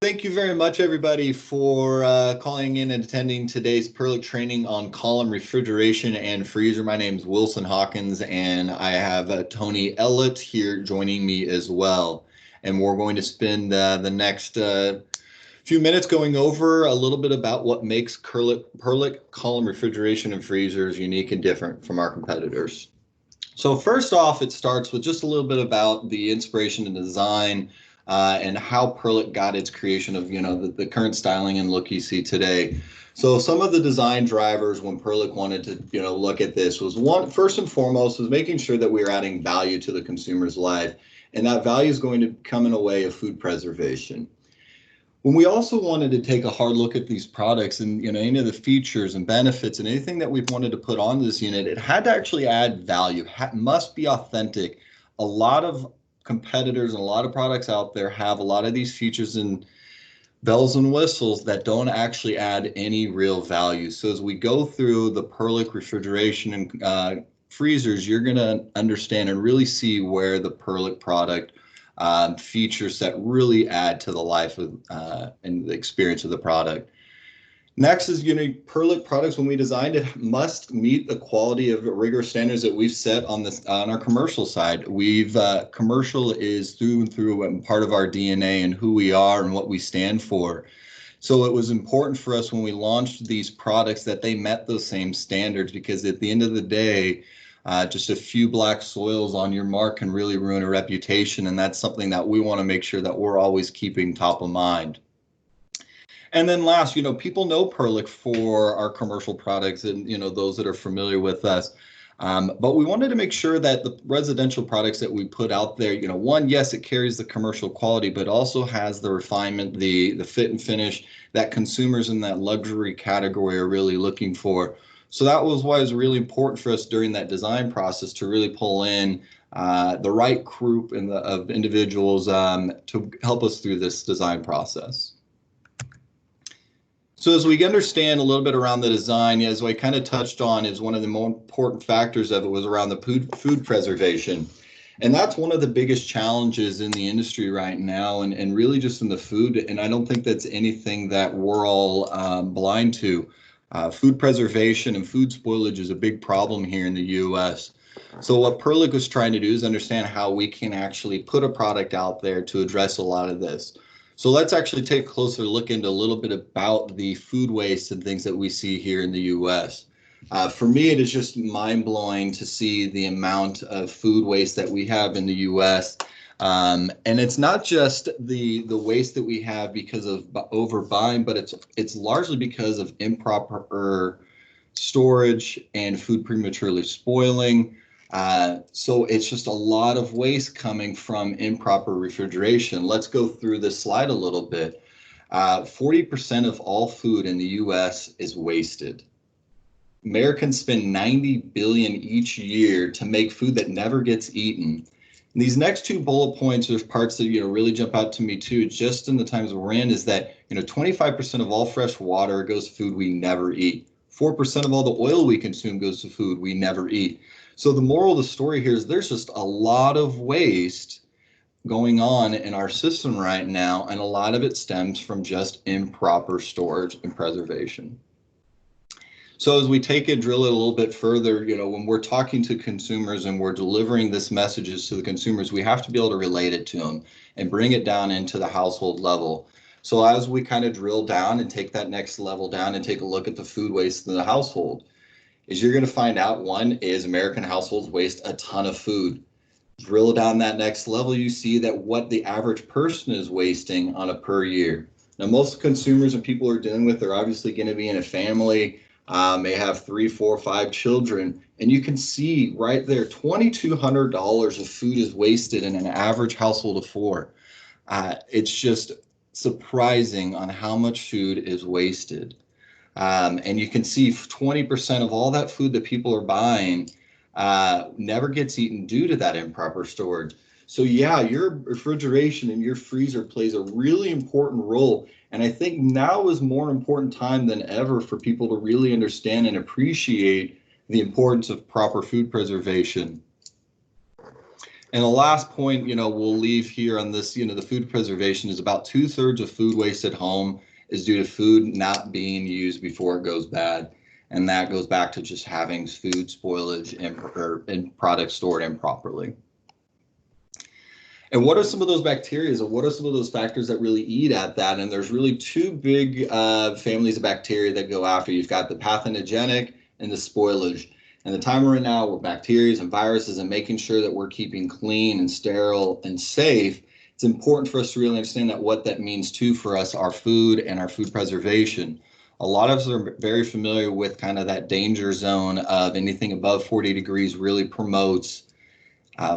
Thank you very much, everybody, for calling in and attending today's Perlick training on column refrigeration and freezer. My name is Wilson Hawkins, and I have Tony Ellett here joining me as well. And we're going to spend the next few minutes going over a little bit about what makes Perlick column refrigeration and freezers unique and different from our competitors. So first off, it starts with just a little bit about the inspiration and design and how Perlick got its creation of, the current styling and look you see today. So some of the design drivers when Perlick wanted to, look at this was first and foremost, was making sure that we were adding value to the consumer's life. And that value is going to come in a way of food preservation. When we also wanted to take a hard look at these products and any of the features and benefits and anything that we wanted to put on this unit, it had to actually add value, must be authentic. A lot of competitors and a lot of products out there have a lot of these features and bells and whistles that don't actually add any real value. So as we go through the Perlick refrigeration and freezers, you're going to understand and really see where the Perlick product features that really add to the life of and the experience of the product. Next is, Perlick products, when we designed it, must meet the quality of rigorous standards that we've set on our commercial side. Commercial is through and through and part of our DNA and who we are and what we stand for. So it was important for us when we launched these products that they met those same standards, because at the end of the day, just a few black soils on your mark can really ruin a reputation, and that's something that we want to make sure that we're always keeping top of mind. And then last, people know Perlick for our commercial products and, those that are familiar with us. But we wanted to make sure that the residential products that we put out there, one, yes, it carries the commercial quality, but also has the refinement, the fit and finish that consumers in that luxury category are really looking for. So that was why it was really important for us during that design process to really pull in the right group of individuals to help us through this design process. So as we understand a little bit around the design, as I kind of touched on, is one of the more important factors of it was around the food preservation. And that's one of the biggest challenges in the industry right now, and really just in the food. And I don't think that's anything that we're all blind to. Food preservation and food spoilage is a big problem here in the U.S. So what Perlick was trying to do is understand how we can actually put a product out there to address a lot of this. So let's actually take a closer look into a little bit about the food waste and things that we see here in the U.S. For me, it is just mind-blowing to see the amount of food waste that we have in the U.S. And it's not just the waste that we have because of overbuying, but it's largely because of improper storage and food prematurely spoiling. So it's just a lot of waste coming from improper refrigeration. Let's go through this slide a little bit. 40% of all food in the U.S. is wasted. Americans spend $90 billion each year to make food that never gets eaten. And these next two bullet points are parts that really jump out to me too, just in the times we're in, is that 25% of all fresh water goes to food we never eat. 4% of all the oil we consume goes to food we never eat. So the moral of the story here is there's just a lot of waste going on in our system right now, and a lot of it stems from just improper storage and preservation. So as we take it, drill it a little bit further, when we're talking to consumers and we're delivering this messages to the consumers, we have to be able to relate it to them and bring it down into the household level. So as we kind of drill down and take that next level down and take a look at the food waste in the household, is you're going to find out, one is American households waste a ton of food. Drill down that next level, you see that what the average person is wasting on a per year. Now, most consumers and people are dealing with, they're obviously going to be in a family, may have 3, 4, 5 children, and you can see right there, $2,200 of food is wasted in an average household of 4. It's just surprising on how much food is wasted. And you can see 20% of all that food that people are buying never gets eaten due to that improper storage. So yeah, your refrigeration and your freezer plays a really important role. And I think now is more important time than ever for people to really understand and appreciate the importance of proper food preservation. And the last point, we'll leave here on this, the food preservation is about 2/3 of food waste at home is due to food not being used before it goes bad. And that goes back to just having food spoilage and products stored improperly. And what are some of those bacteria, and what are some of those factors that really eat at that? And there's really two big families of bacteria that go after. You've got the pathogenic and the spoilage. And the time we're in now with bacteria and viruses and making sure that we're keeping clean and sterile and safe, it's important for us to really understand that what that means too for us, our food and our food preservation. A lot of us are very familiar with kind of that danger zone of anything above 40 degrees really promotes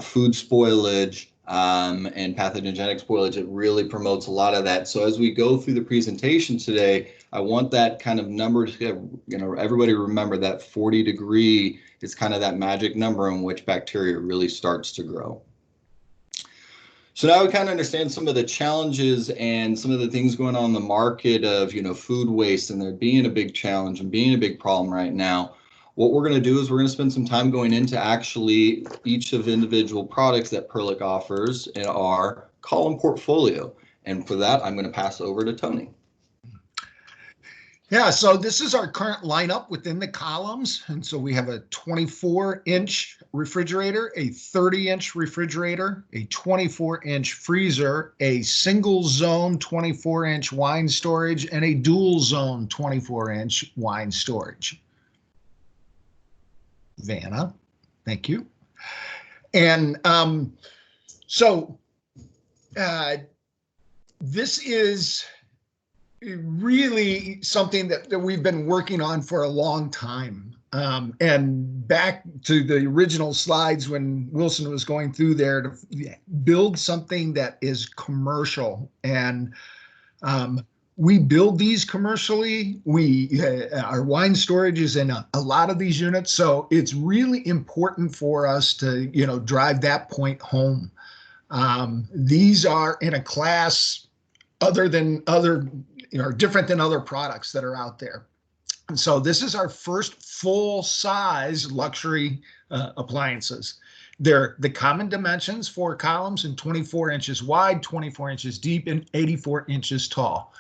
food spoilage and pathogenic spoilage. It really promotes a lot of that. So as we go through the presentation today, I want that kind of number to, everybody remember that 40 degree is kind of that magic number in which bacteria really starts to grow. So now we kind of understand some of the challenges and some of the things going on in the market of, food waste and there being a big challenge and being a big problem right now. What we're going to do is we're going to spend some time going into actually each of individual products that Perlick offers in our column portfolio. And for that, I'm going to pass over to Tony. Yeah, so this is our current lineup within the columns. And so we have a 24-inch refrigerator, a 30-inch refrigerator, a 24-inch freezer, a single zone 24-inch wine storage, and a dual zone 24-inch wine storage. Vanna, thank you. And this is really something that we've been working on for a long time. And back to the original slides when Wilson was going through there, to build something that is commercial. And we build these commercially. Our wine storage is in a lot of these units. So it's really important for us to, drive that point home. These are in a class different than other products that are out there. And so this is our first full-size luxury appliances. They're the common dimensions, 4 columns and 24 inches wide, 24 inches deep, and 84 inches tall.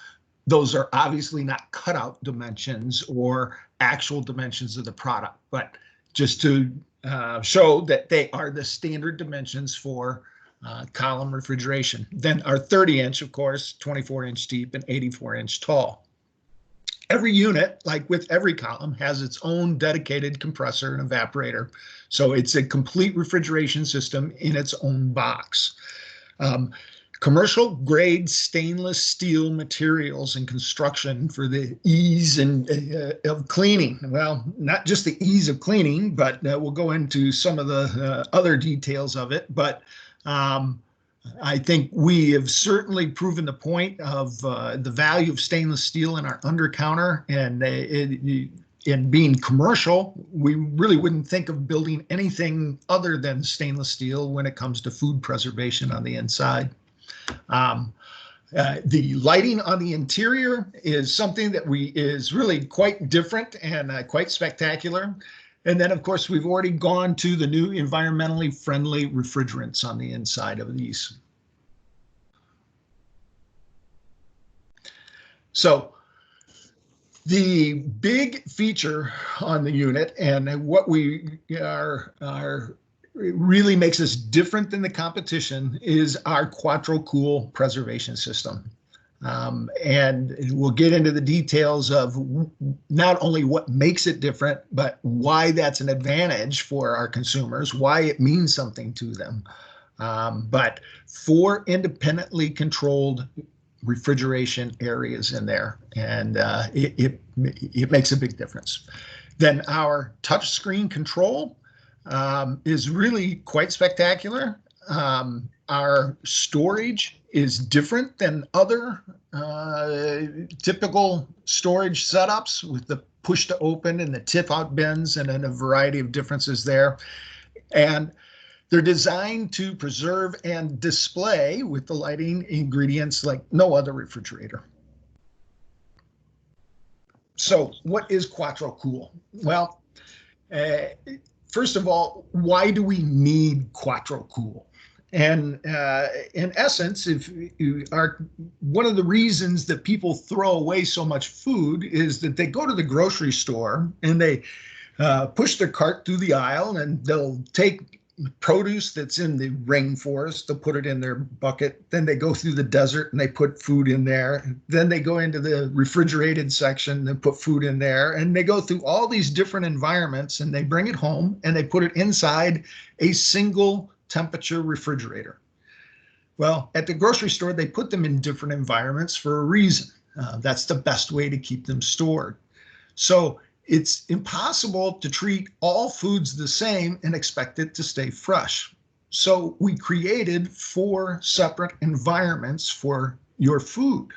Those are obviously not cutout dimensions or actual dimensions of the product, but just to show that they are the standard dimensions for column refrigeration. Then our 30-inch, of course, 24-inch deep and 84-inch tall. Every unit, like with every column, has its own dedicated compressor and evaporator. So it's a complete refrigeration system in its own box. Commercial grade stainless steel materials and construction for the ease of cleaning. Well, not just the ease of cleaning, but we'll go into some of the other details of it. But I think we have certainly proven the point of the value of stainless steel in our undercounter, and in being commercial, we really wouldn't think of building anything other than stainless steel when it comes to food preservation on the inside. The lighting on the interior is something that is really quite different and quite spectacular. And then, of course, we've already gone to the new environmentally friendly refrigerants on the inside of these. So the big feature on the unit, and what we really makes us different than the competition, is our QuatroCool preservation system. And we'll get into the details of not only what makes it different, but why that's an advantage for our consumers, why it means something to them. But 4 independently controlled refrigeration areas in there, and it makes a big difference. Then our touchscreen control is really quite spectacular. Our storage is different than other typical storage setups, with the push to open and the tip out bins, and then a variety of differences there. And they're designed to preserve and display with the lighting ingredients like no other refrigerator. So what is QuatroCool? Well, first of all, why do we need QuatroCool? And in essence, if you are, one of the reasons that people throw away so much food is that they go to the grocery store and they push their cart through the aisle, and they'll take produce that's in the rainforest, they'll put it in their bucket. Then they go through the desert and they put food in there. Then they go into the refrigerated section and put food in there. And they go through all these different environments and they bring it home and they put it inside a single temperature refrigerator. Well, at the grocery store, they put them in different environments for a reason. That's the best way to keep them stored. So it's impossible to treat all foods the same and expect it to stay fresh. So we created 4 separate environments for your food.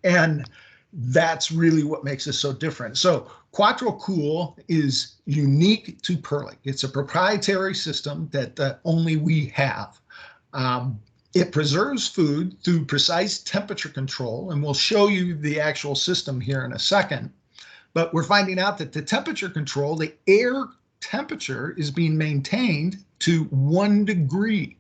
And that's really what makes us so different. So Quattro Cool is unique to Perlick. It's a proprietary system that only we have. It preserves food through precise temperature control, and we'll show you the actual system here in a second. But we're finding out that the temperature control, the air temperature, is being maintained to 1 degree.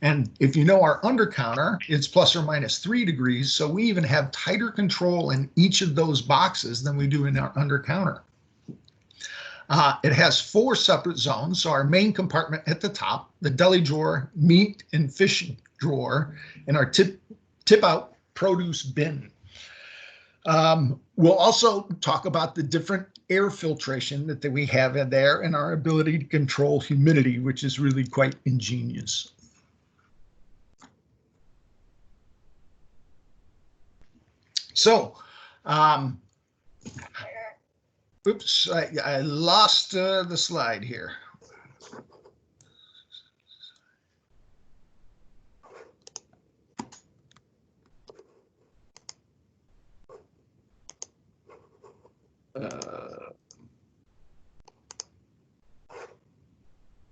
And if you know our undercounter, it's plus or minus 3 degrees. So we even have tighter control in each of those boxes than we do in our undercounter. It has 4 separate zones. So our main compartment at the top, the deli drawer, meat and fish drawer, and our tip out produce bin. We'll also talk about the different air filtration that we have in there and our ability to control humidity, which is really quite ingenious. So, oops, I lost the slide here.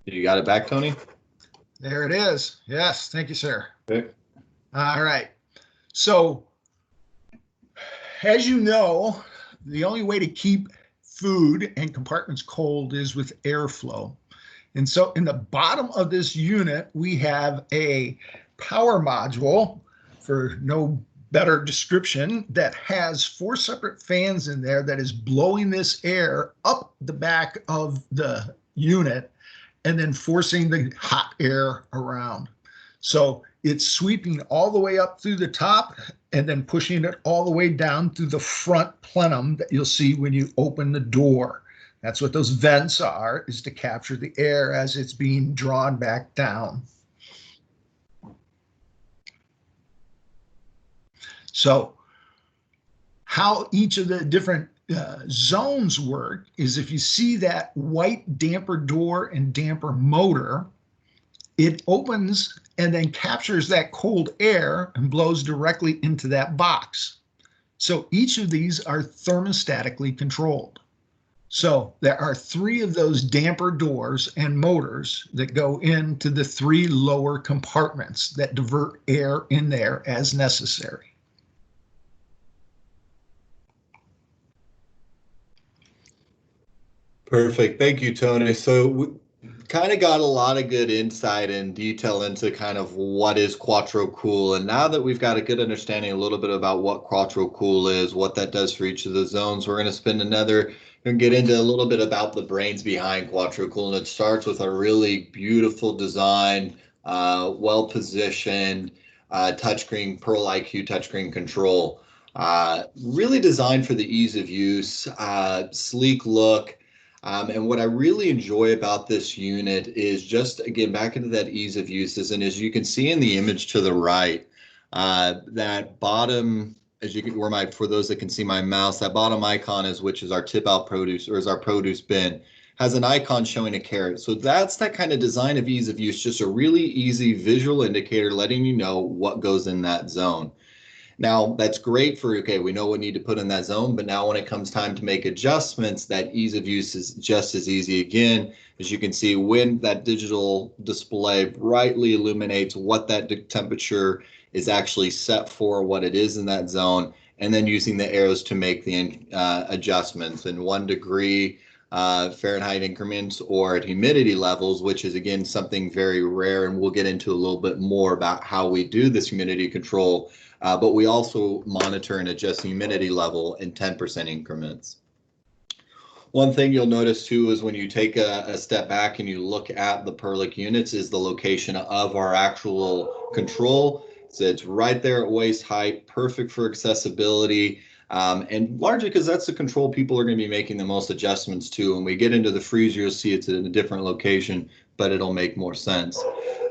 You got it back, Tony? There it is. Yes, thank you, sir. Okay. All right. So, as you know, the only way to keep food and compartments cold is with airflow. And so in the bottom of this unit, we have a power module, for no better description, that has 4 separate fans in there that is blowing this air up the back of the unit and then forcing the hot air around. So it's sweeping all the way up through the top and then pushing it all the way down through the front plenum that you'll see when you open the door. That's what those vents are, is to capture the air as it's being drawn back down. So how each of the different zones work is, if you see that white damper door and damper motor, it opens and then captures that cold air and blows directly into that box. So each of these are thermostatically controlled. So there are 3 of those damper doors and motors that go into the 3 lower compartments that divert air in there as necessary. Perfect. Thank you, Tony. So we kind of got a lot of good insight and detail into kind of what is Quattro Cool. And now that we've got a good understanding a little bit about what Quattro Cool is, what that does for each of the zones, we're going to spend and get into a little bit about the brains behind Quattro Cool. And it starts with a really beautiful design, well-positioned touchscreen, Pearl IQ touchscreen control. Really designed for the ease of use, sleek look. And what I really enjoy about this unit is just, again, back into that ease of use, and as you can see in the image to the right, that bottom, as you can, for those that can see my mouse, that bottom icon is, which is our tip out produce, or is our produce bin, has an icon showing a carrot. So that's that kind of design of ease of use, just a really easy visual indicator letting you know what goes in that zone. Now, that's great for, okay, we know what we need to put in that zone, but now when it comes time to make adjustments, that ease of use is just as easy. Again, as you can see, when that digital display brightly illuminates what that temperature is actually set for, what it is in that zone, and then using the arrows to make the adjustments. And 1 degree Fahrenheit increments or at humidity levels, which is again something very rare, and we'll get into a little bit more about how we do this humidity control. But we also monitor and adjust the humidity level in 10% increments. One thing you'll notice too is when you take a step back and you look at the Perlick units is the location of our actual control. So it's right there at waist height, perfect for accessibility. And largely because that's the control people are going to be making the most adjustments to. When we get into the freezer, you'll see it's in a different location, but it'll make more sense.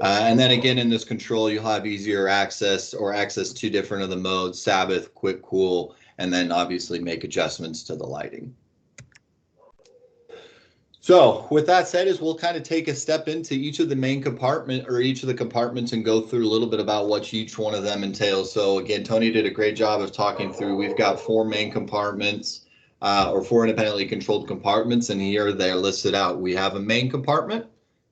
And then again, in this control, you'll have easier access or access to different of the modes, Sabbath, quick cool, and then obviously make adjustments to the lighting. So with that said, is we'll kind of take a step into each of the main compartment or each of the compartments and go through a little bit about what each one of them entails. So again, Tony did a great job of talking through. We've got 4 main compartments or 4 independently controlled compartments, and here they're listed out. We have a main compartment,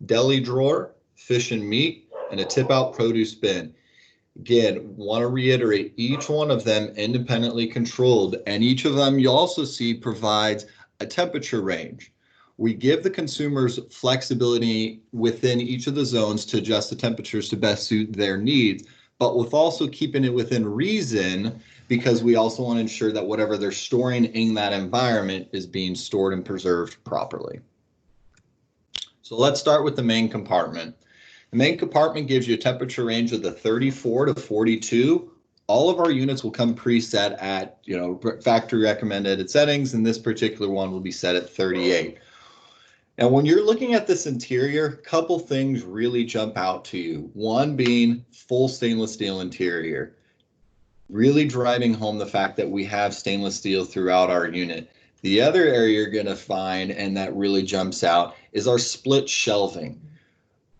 deli drawer, fish and meat, and a tip out produce bin. Again, want to reiterate, each one of them independently controlled, and each of them you'll also see provides a temperature range. We give the consumers flexibility within each of the zones to adjust the temperatures to best suit their needs, but with also keeping it within reason, because we also want to ensure that whatever they're storing in that environment is being stored and preserved properly. So let's start with the main compartment. The main compartment gives you a temperature range of the 34 to 42. All of our units will come preset at, factory recommended settings, and this particular one will be set at 38. Now, when you're looking at this interior, a couple things really jump out to you. One being full stainless steel interior, really driving home the fact that we have stainless steel throughout our unit. The other area you're going to find, and that really jumps out, is our split shelving.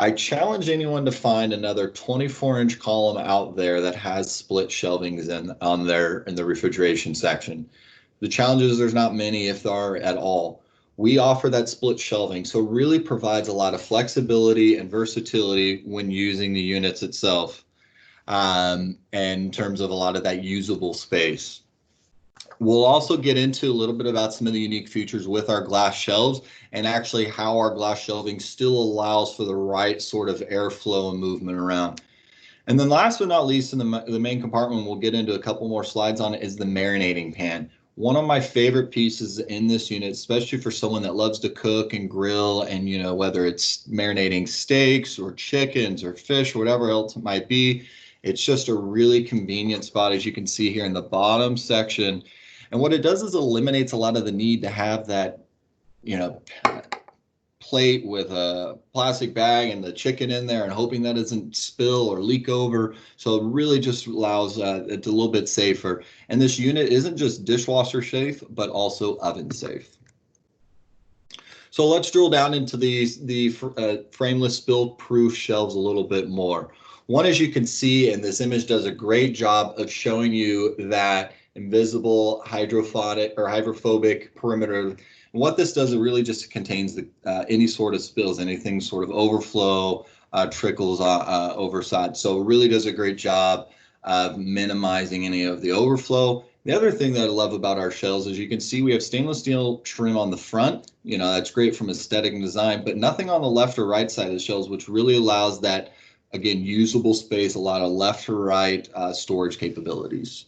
I challenge anyone to find another 24-inch column out there that has split shelvings in the refrigeration section. The challenge is there's not many, if there are at all. We offer that split shelving, so it really provides a lot of flexibility and versatility when using the units itself, and in terms of a lot of that usable space. We'll also get into a little bit about some of the unique features with our glass shelves and actually how our glass shelving still allows for the right sort of airflow and movement around. And then last but not least, in the main compartment, we'll get into a couple more slides on it, is the marinating pan. One of my favorite pieces in this unit, especially for someone that loves to cook and grill, and whether it's marinating steaks or chickens or fish or whatever else it might be, it's just a really convenient spot, as you can see here in the bottom section. And what it does is eliminates a lot of the need to have that, plate with a plastic bag and the chicken in there and hoping that doesn't spill or leak over. So it really just allows it a little bit safer. And this unit isn't just dishwasher safe, but also oven safe. So let's drill down into the frameless spill-proof shelves a little bit more. One, as you can see, and this image does a great job of showing you that invisible hydrophobic perimeter. And what this does, it really just contains any sort of spills, anything sort of overflow, trickles overside. So it really does a great job of minimizing any of the overflow. The other thing that I love about our shelves is you can see we have stainless steel trim on the front. That's great from aesthetic and design, but nothing on the left or right side of the shelves, which really allows that, again, usable space, a lot of left to right storage capabilities.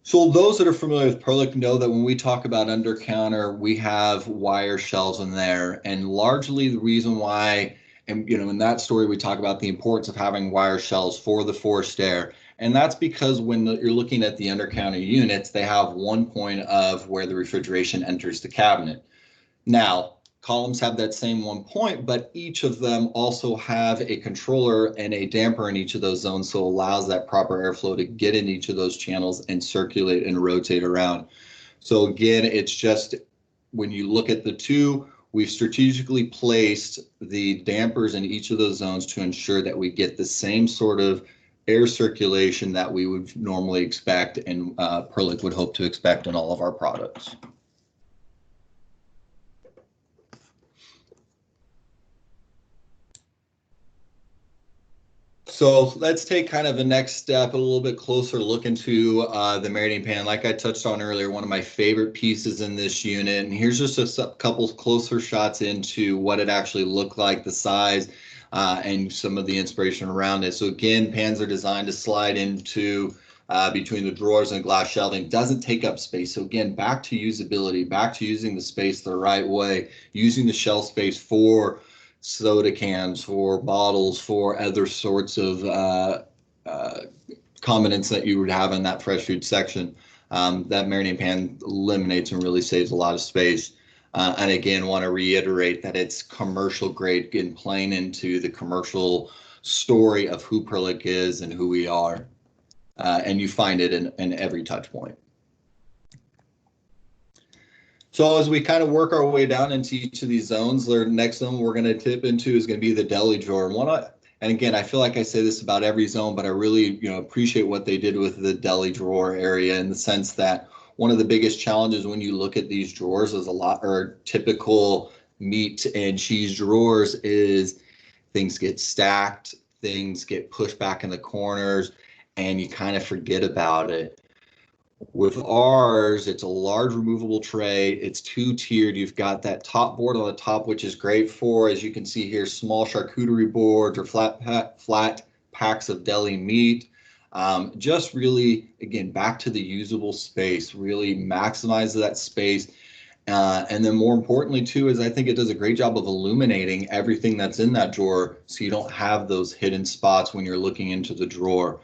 So those that are familiar with Perlick know that when we talk about under counter, we have wire shelves in there, and largely the reason why, and in that story we talk about the importance of having wire shelves for the forced air, and that's because when you're looking at the under counter units, they have one point of where the refrigeration enters the cabinet. Now, columns have that same one point, but each of them also have a controller and a damper in each of those zones, so it allows that proper airflow to get in each of those channels and circulate and rotate around. So again, it's just when you look at the two, we've strategically placed the dampers in each of those zones to ensure that we get the same sort of air circulation that we would normally expect and Perlick would hope to expect in all of our products. So let's take kind of a next step, a little bit closer look into the marinating pan. Like I touched on earlier, one of my favorite pieces in this unit. And here's just a couple closer shots into what it actually looked like, the size, and some of the inspiration around it. So again, pans are designed to slide into between the drawers and glass shelving, doesn't take up space. So again, back to usability, back to using the space the right way, using the shelf space for soda cans, for bottles, for other sorts of condiments that you would have in that fresh food section. That marinating pan eliminates and really saves a lot of space. And again, want to reiterate that it's commercial grade, getting playing into the commercial story of who Perlick is and who we are. And you find it in every touch point. So as we kind of work our way down into each of these zones, the next zone we're going to tip into is going to be the deli drawer. And again, I feel like I say this about every zone, but I really appreciate what they did with the deli drawer area, in the sense that one of the biggest challenges when you look at these drawers is typical meat and cheese drawers is things get stacked, things get pushed back in the corners, and you kind of forget about it. With ours, it's a large removable tray. It's two-tiered. You've got that top board on the top, which is great for, as you can see here, small charcuterie boards or flat packs of deli meat. Just really, again, back to the usable space, really maximize that space. And then more importantly, too, is I think it does a great job of illuminating everything that's in that drawer, so you don't have those hidden spots when you're looking into the drawer.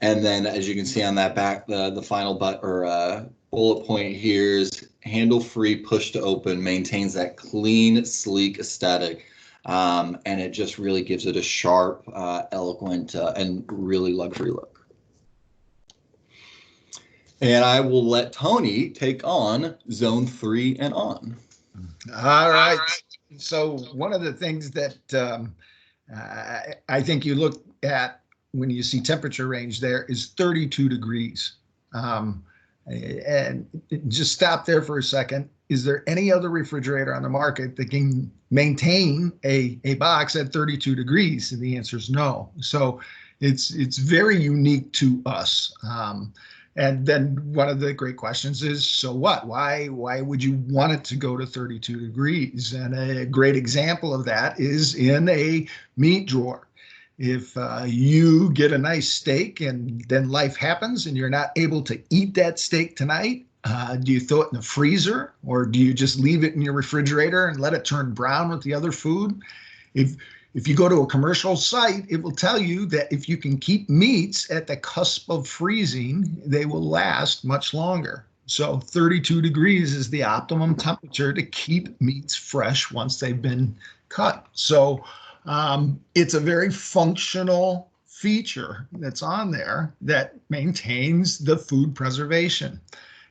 And then, as you can see on that back, the final bullet point here is handle-free, push to open, maintains that clean, sleek aesthetic, and it just really gives it a sharp, eloquent, and really luxury look. And I will let Tony take on zone 3 and on. All right. So one of the things that I think you look at when you see temperature range there is 32 degrees. And just stop there for a second. Is there any other refrigerator on the market that can maintain a box at 32 degrees? And the answer is no. So it's very unique to us. And then one of the great questions is, so what? Why would you want it to go to 32 degrees? And a great example of that is in a meat drawer. If you get a nice steak and then life happens and you're not able to eat that steak tonight, do you throw it in the freezer, or do you just leave it in your refrigerator and let it turn brown with the other food? If you go to a commercial site, it will tell you that if you can keep meats at the cusp of freezing, they will last much longer. So 32 degrees is the optimum temperature to keep meats fresh once they've been cut. So it's a very functional feature that's on there that maintains the food preservation.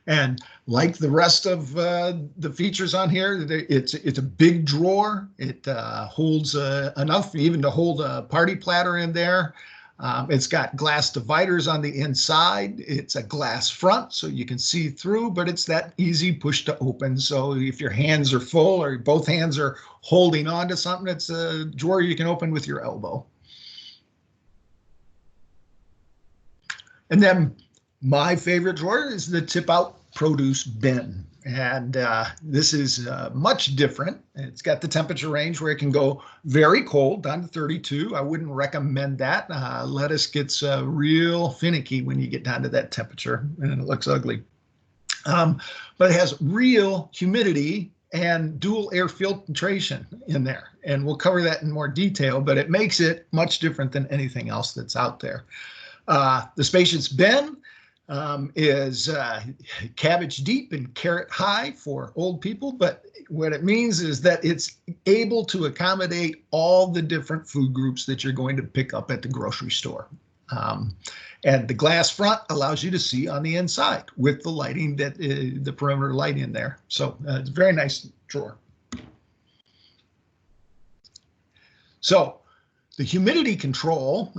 And like the rest of the features on here, it's a big drawer. It holds enough even to hold a party platter in there. It's got glass dividers on the inside. It's a glass front, so you can see through, but it's that easy push to open. So if your hands are full or both hands are holding on to something, it's a drawer you can open with your elbow. And then my favorite drawer is the tip out produce bin. And this is much different. It's got the temperature range where it can go very cold, down to 32. I wouldn't recommend that. Lettuce gets real finicky when you get down to that temperature, and it looks ugly. But it has real humidity and dual air filtration in there. And we'll cover that in more detail, but it makes it much different than anything else that's out there. The spacious bin is cabbage deep and carrot high for old people, but what it means is that it's able to accommodate all the different food groups that you're going to pick up at the grocery store. And the glass front allows you to see on the inside with the lighting, that the perimeter light in there. So it's a very nice drawer. So the humidity control,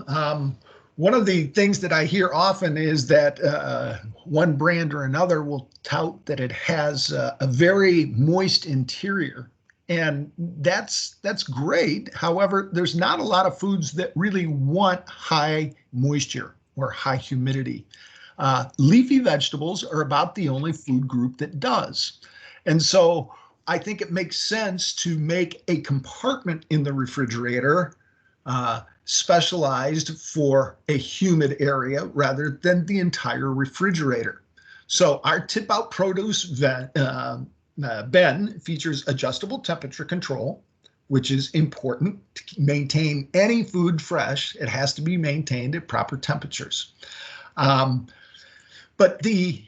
one of the things that I hear often is that one brand or another will tout that it has a very moist interior. And that's great. However, there's not a lot of foods that really want high moisture or high humidity. Leafy vegetables are about the only food group that does. And so I think it makes sense to make a compartment in the refrigerator specialized for a humid area rather than the entire refrigerator. So our tip out produce bin features adjustable temperature control, which is important to maintain any food fresh. It has to be maintained at proper temperatures. But the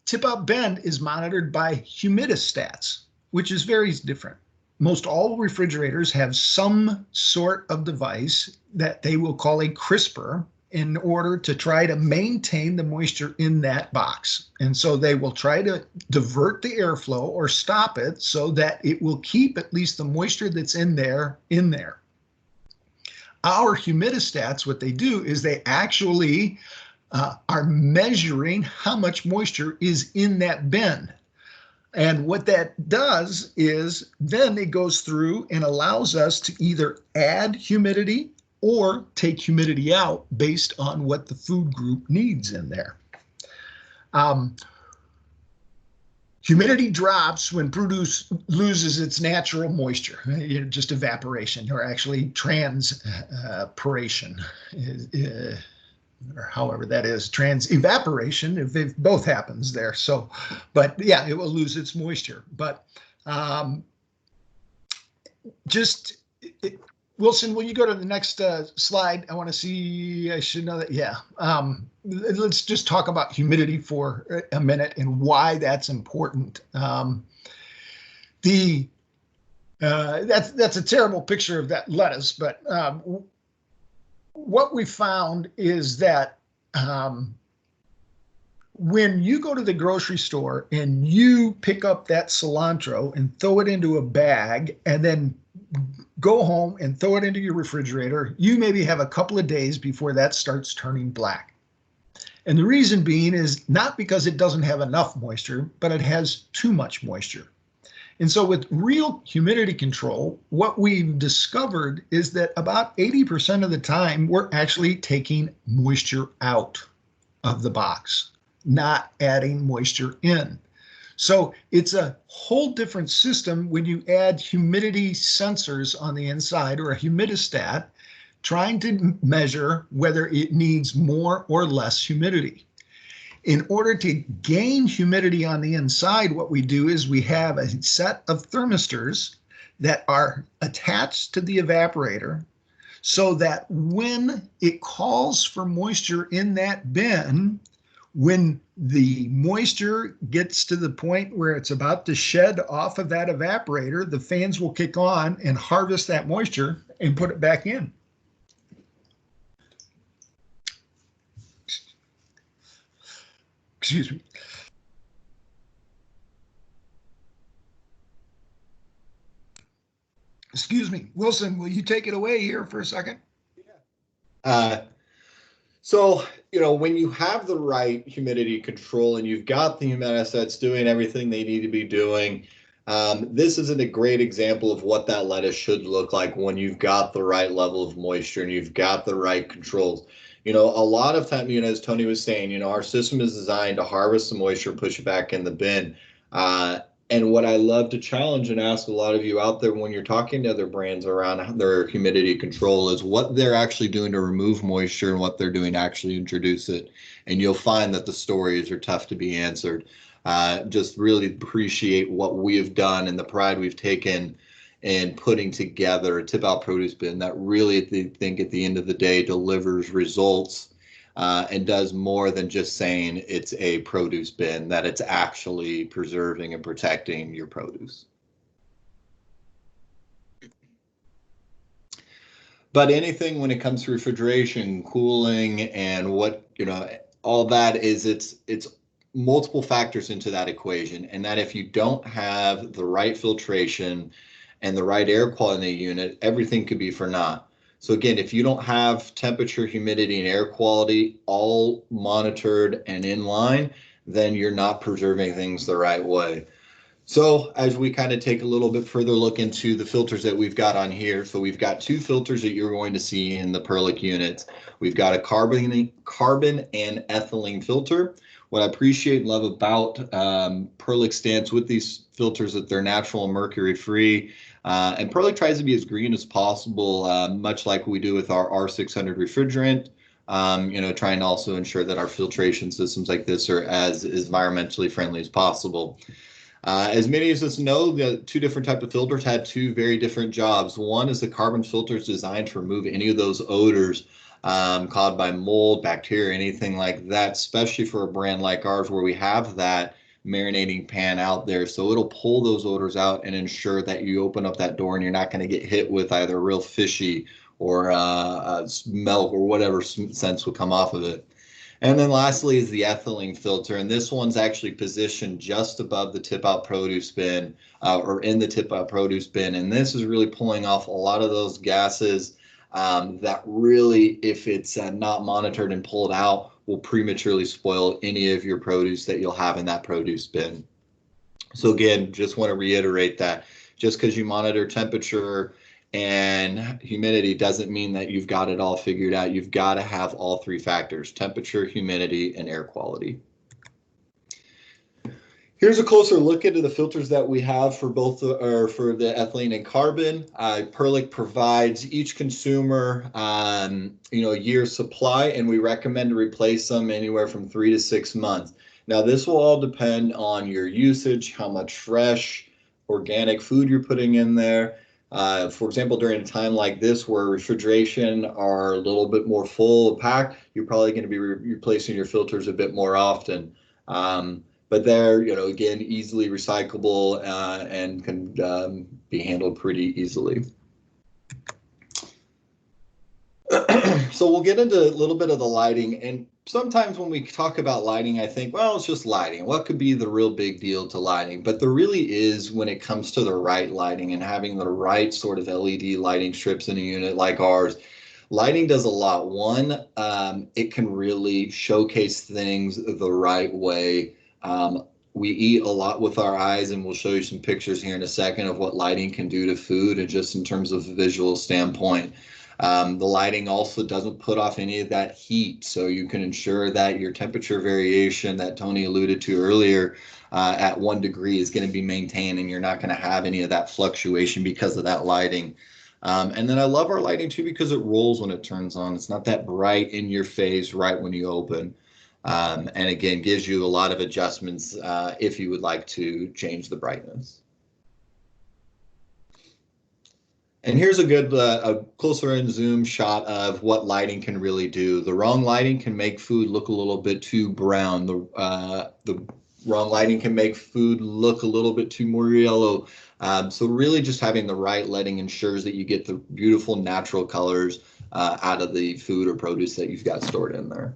tip out bin is monitored by humidistats, which is very different. Most all refrigerators have some sort of device that they will call a crisper in order to try to maintain the moisture in that box. And so they will try to divert the airflow or stop it so that it will keep at least the moisture that's in there. Our humidistats, what they do is they actually are measuring how much moisture is in that bin. And what that does is then it goes through and allows us to either add humidity or take humidity out based on what the food group needs in there. Humidity drops when produce loses its natural moisture, just evaporation, or actually transpiration, or however that is, evaporation, if it both happens there. So, but yeah, it will lose its moisture. But Wilson, will you go to the next slide? I want to see, I should know that, yeah. Let's just talk about humidity for a minute and why that's important. That's a terrible picture of that lettuce, but what we found is that when you go to the grocery store and you pick up that cilantro and throw it into a bag and then go home and throw it into your refrigerator, you maybe have a couple of days before that starts turning black. And the reason being is not because it doesn't have enough moisture, but it has too much moisture. And so with real humidity control, what we've discovered is that about 80% of the time, we're actually taking moisture out of the box, not adding moisture in. So it's a whole different system when you add humidity sensors on the inside or a humidistat, trying to measure whether it needs more or less humidity. In order to gain humidity on the inside, what we do is we have a set of thermistors that are attached to the evaporator so that when it calls for moisture in that bin, when the moisture gets to the point where it's about to shed off of that evaporator, the fans will kick on and harvest that moisture and put it back in. Excuse me. Excuse me. Wilson, will you take it away here for a second? So, when you have the right humidity control and you've got the humidistats doing everything they need to be doing, this is a great example of what that lettuce should look like when you've got the right level of moisture and you've got the right controls. A lot of time, as Tony was saying, our system is designed to harvest the moisture, push it back in the bin. And what I love to challenge and ask a lot of you out there when you're talking to other brands around their humidity control is what they're actually doing to remove moisture and what they're doing to actually introduce it. And you'll find that the stories are tough to be answered. Just really appreciate what we have done and the pride we've taken in putting together a tip out produce bin that really, I think at the end of the day, delivers results and does more than just saying it's a produce bin, that it's actually preserving and protecting your produce. But anything when it comes to refrigeration, cooling, and what, all that is, it's multiple factors into that equation. And that if you don't have the right filtration and the right air quality in the unit, everything could be for naught. So again, if you don't have temperature, humidity, and air quality all monitored and in line, then you're not preserving things the right way. So as we kind of take a little bit further look into the filters that we've got on here, so we've got two filters that you're going to see in the Perlick units. We've got a carbon and ethylene filter. What I appreciate and love about Perlick stance with these filters that they're natural and mercury free. And Perlick tries to be as green as possible, much like we do with our R600 refrigerant. Trying to also ensure that our filtration systems like this are as environmentally friendly as possible. As many of us know, the two different types of filters had two very different jobs. One is the carbon filter is designed to remove any of those odors caused by mold, bacteria, anything like that, especially for a brand like ours where we have that marinating pan out there. So it'll pull those odors out and ensure that you open up that door and you're not going to get hit with either real fishy or smell or whatever sense will come off of it. And then lastly is the ethylene filter, and this one's actually positioned just above the tip-out produce bin, or in the tip-out produce bin, and this is really pulling off a lot of those gases that really, if it's not monitored and pulled out, will prematurely spoil any of your produce that you'll have in that produce bin. So again, just want to reiterate that just because you monitor temperature and humidity doesn't mean that you've got it all figured out. You've got to have all three factors: temperature, humidity, and air quality. Here's a closer look into the filters that we have for both for the ethylene and carbon. Perlick provides each consumer a year's supply, and we recommend to replace them anywhere from 3 to 6 months. Now, this will all depend on your usage, how much fresh, organic food you're putting in there. For example, during a time like this where refrigeration are a little bit more full packed, you're probably going to be replacing your filters a bit more often. But they're, again, easily recyclable and can be handled pretty easily. So we'll get into a little bit of the lighting. And sometimes when we talk about lighting, I think, well, it's just lighting. What could be the real big deal to lighting? But there really is when it comes to the right lighting and having the right sort of LED lighting strips in a unit like ours. Lighting does a lot. One, it can really showcase things the right way. We eat a lot with our eyes, and we'll show you some pictures here in a second of what lighting can do to food and just in terms of a visual standpoint. The lighting also doesn't put off any of that heat, so you can ensure that your temperature variation that Tony alluded to earlier at 1 degree is going to be maintained, and you're not going to have any of that fluctuation because of that lighting. And then I love our lighting too because it rolls when it turns on. It's not that bright in your face right when you open. And again, gives you a lot of adjustments if you would like to change the brightness. And here's a good a closer in zoom shot of what lighting can really do. The wrong lighting can make food look a little bit too brown. The wrong lighting can make food look a little bit too more yellow. So really just having the right lighting ensures that you get the beautiful natural colors out of the food or produce that you've got stored in there.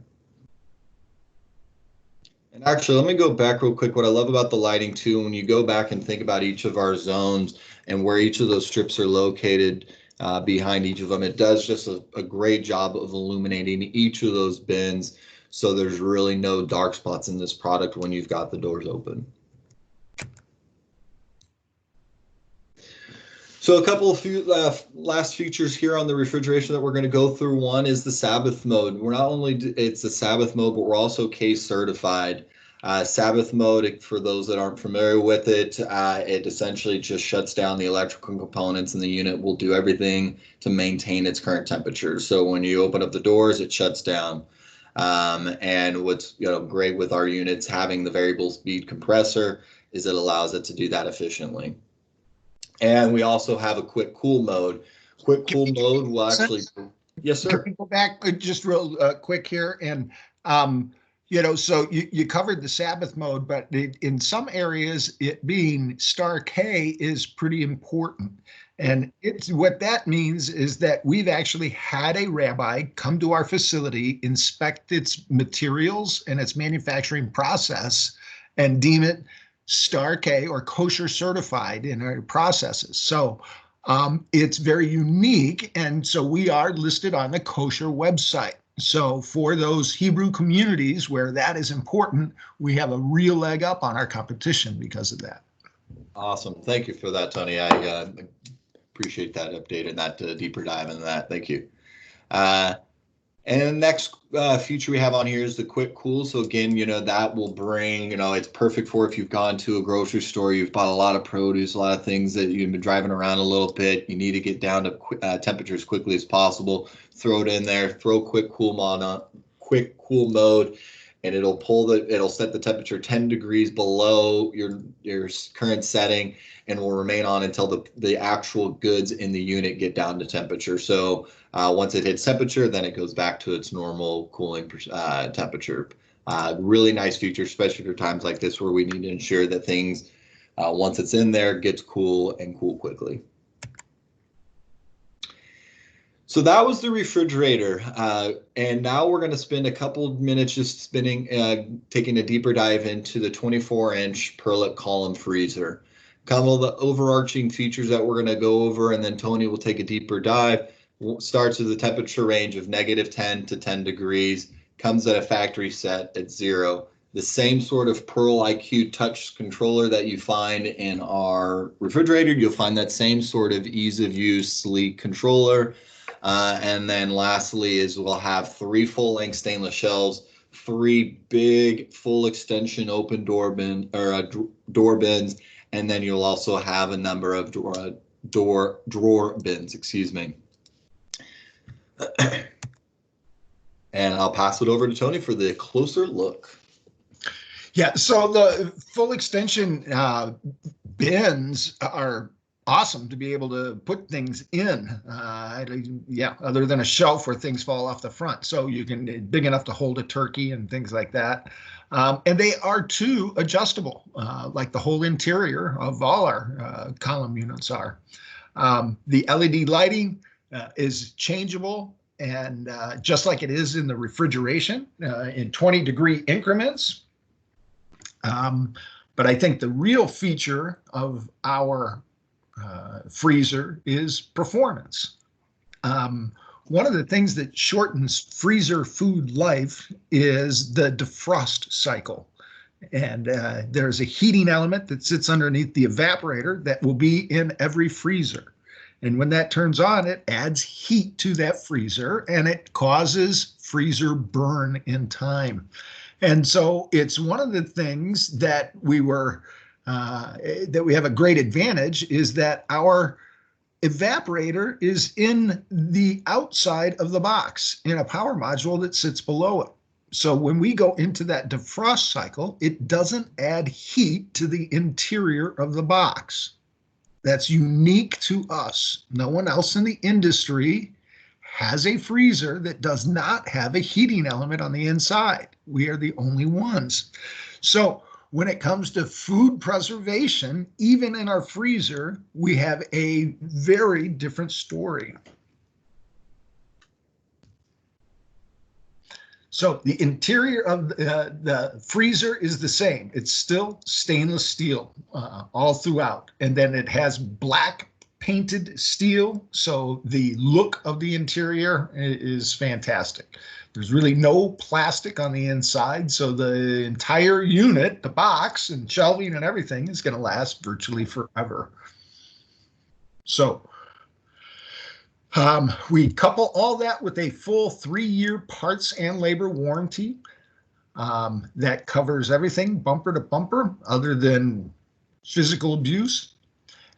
And actually, let me go back real quick. What I love about the lighting too, when you go back and think about each of our zones and where each of those strips are located behind each of them, it does just a great job of illuminating each of those bins. So there's really no dark spots in this product when you've got the doors open. So a couple of last features here on the refrigeration that we're going to go through. One is the Sabbath mode. We're not only, it's the Sabbath mode, but we're also case certified. Sabbath mode, for those that aren't familiar with it, it essentially just shuts down the electrical components, and the unit will do everything to maintain its current temperature. So when you open up the doors, it shuts down. And what's great with our units having the variable speed compressor is it allows it to do that efficiently. And we also have a quick cool mode. Quick cool mode will actually, yes, sir. Can we go back just real quick here? And, so you covered the Sabbath mode, but in some areas, it being star K is pretty important. And what that means is that we've actually had a rabbi come to our facility, inspect its materials and its manufacturing process, and deem it star K or kosher certified in our processes. So it's very unique. And so we are listed on the kosher website. So for those Hebrew communities where that is important, we have a real leg up on our competition because of that. Awesome. Thank you for that, Tony. I appreciate that update and that deeper dive into that. Thank you. And the next feature we have on here is the quick cool. So again, that will bring, it's perfect for if you've gone to a grocery store, you've bought a lot of produce, a lot of things that you've been driving around a little bit. You need to get down to temperature as quickly as possible. Throw it in there, throw quick cool mode, and it'll set the temperature 10 degrees below your current setting and will remain on until the actual goods in the unit get down to temperature. So once it hits temperature, then it goes back to its normal cooling temperature. Really nice feature, especially for times like this where we need to ensure that things, once it's in there, gets cool and cool quickly. So that was the refrigerator, and now we're going to spend a couple minutes just taking a deeper dive into the 24-inch Perlick column freezer. Couple of the overarching features that we're going to go over, and then Tony will take a deeper dive. Starts with a temperature range of -10 to 10 degrees, comes at a factory set at 0. The same sort of Pearl IQ touch controller that you find in our refrigerator, you'll find that same sort of ease of use, sleek controller. And then lastly is we'll have 3 full-length stainless shelves, 3 big full extension open door bins, and then you'll also have a number of drawer bins, excuse me. And I'll pass it over to Tony for the closer look. Yeah, so the full extension bins are awesome to be able to put things in. Other than a shelf where things fall off the front. So you can, big enough to hold a turkey and things like that. And they are too adjustable, like the whole interior of all our column units are. The LED lighting is changeable, and just like it is in the refrigeration, in 20-degree increments. But I think the real feature of our freezer is performance. One of the things that shortens freezer food life is the defrost cycle. And there's a heating element that sits underneath the evaporator that will be in every freezer. And when that turns on, it adds heat to that freezer and it causes freezer burn in time. And so it's one of the things that we have a great advantage is that our evaporator is in the outside of the box in a power module that sits below it. So when we go into that defrost cycle, it doesn't add heat to the interior of the box. That's unique to us. No one else in the industry has a freezer that does not have a heating element on the inside. We are the only ones. So when it comes to food preservation, even in our freezer, we have a very different story. So the interior of the freezer is the same. It's still stainless steel all throughout. And then it has black painted steel. So the look of the interior is fantastic. There's really no plastic on the inside. So the entire unit, the box and shelving and everything is going to last virtually forever. So we couple all that with a full 3-year parts and labor warranty that covers everything bumper to bumper other than physical abuse.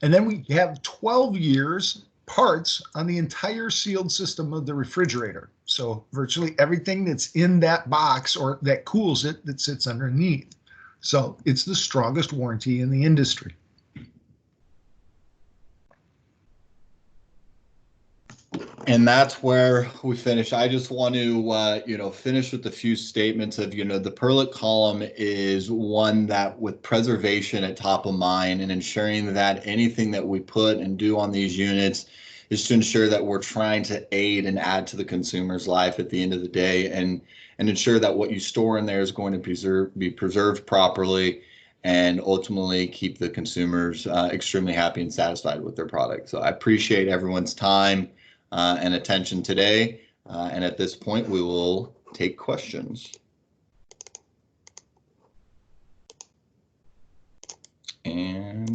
And then we have 12 years parts on the entire sealed system of the refrigerator. So virtually everything that's in that box or that cools it that sits underneath. So it's the strongest warranty in the industry. And that's where we finish. I just want to, finish with a few statements of, the Perlick column is one that with preservation at top of mind and ensuring that anything that we put and do on these units is to ensure that we're trying to aid and add to the consumer's life at the end of the day and ensure that what you store in there is going to be preserved properly and ultimately keep the consumers extremely happy and satisfied with their product. So I appreciate everyone's time and attention today. And at this point, we will take questions. And